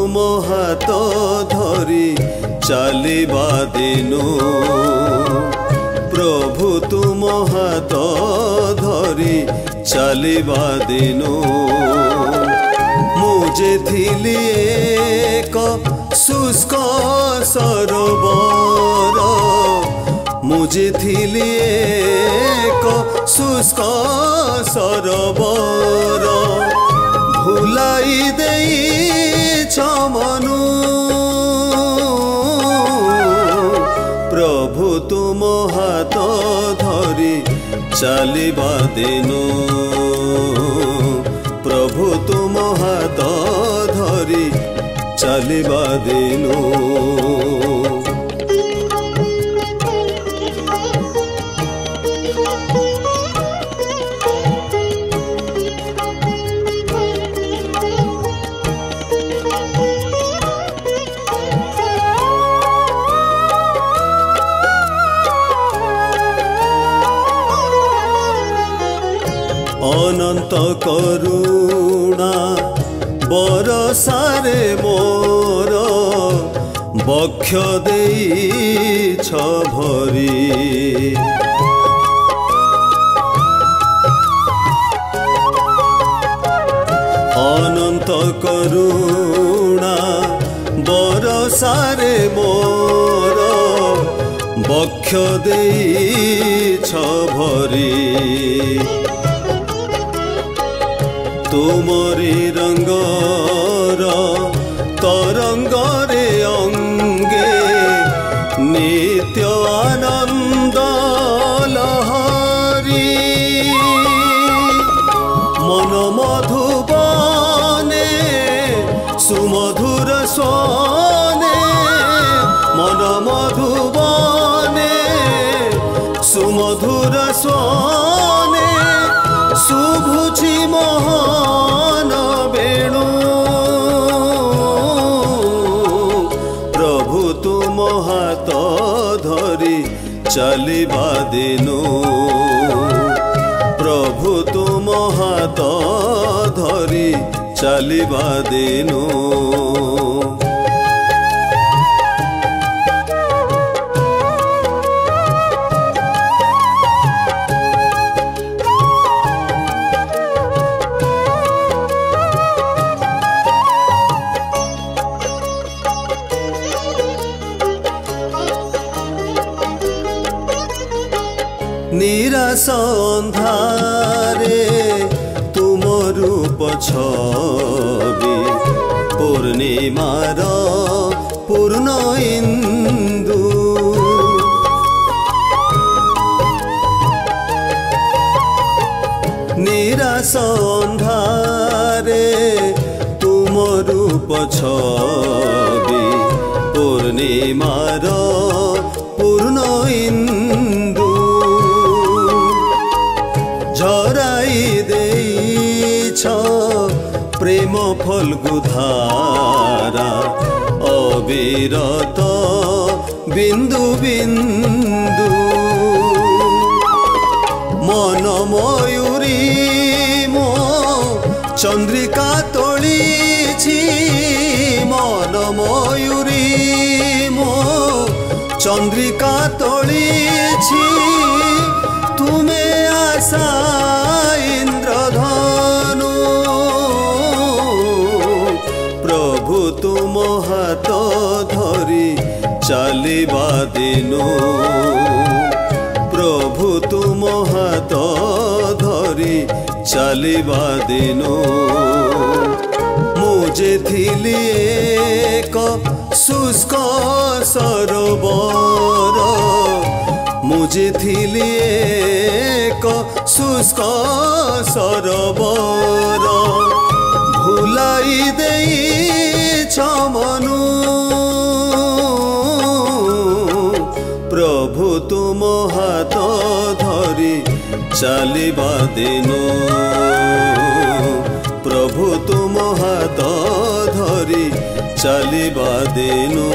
तुम हाथ धरी चलिबा दिनु प्रभु तुम हाथ धरी चलिबा दिनु मुझे थिली एक शुष्क सरोवर मुझे थिली एक शुष्क सरोवर भुलाई देइछ मनु प्रभु तुम हाथ धरी चलिबा दिनु प्रभु तुम हाथ धरी चलिबा दिनु अनंत करुणा बरसारे मोर बक्ष देइछ भरी अनंत करुणा बरसारे मोर बक्ष देइछ भरी तुमरी रंगर तरंगरे अंगे नित्य आनंद लहरी मन मधुबने सुमधुर स्वाने मन मधुबने सुमधुर स्वाने शुभुची महान वेणु प्रभु तुम हाथ धरी चलिबा दिनु प्रभु तुम हाथ धरी चलिबा दिनु निराश अंधारे तुम रूप छवि पूर्णिमार पूर्ण इंदु निराश अंधारे तुम रूप छवि पूर्णिमार पूर्ण इंदु झराई देइछ प्रेम फल्गुधारा अविरत बिंदु बिंदु मन मयूरी मो चंद्रिका तोळीछि मन मयूरी मो चंद्रिका तोळीछि तुमे आशा इंद्रधनु प्रभु तुम हाथ धरी चलिबा दिनु प्रभु तुम हाथ धरी चलिबा दिनु मुझे थिली एक शुष्क सरोवर मुझे थिली एक शुष्क सरोवर भुलाई देइछ मनु प्रभु तुम हाथ धरी चलिबा दिनु प्रभु तुम हाथ धरी चलिबा दिनु।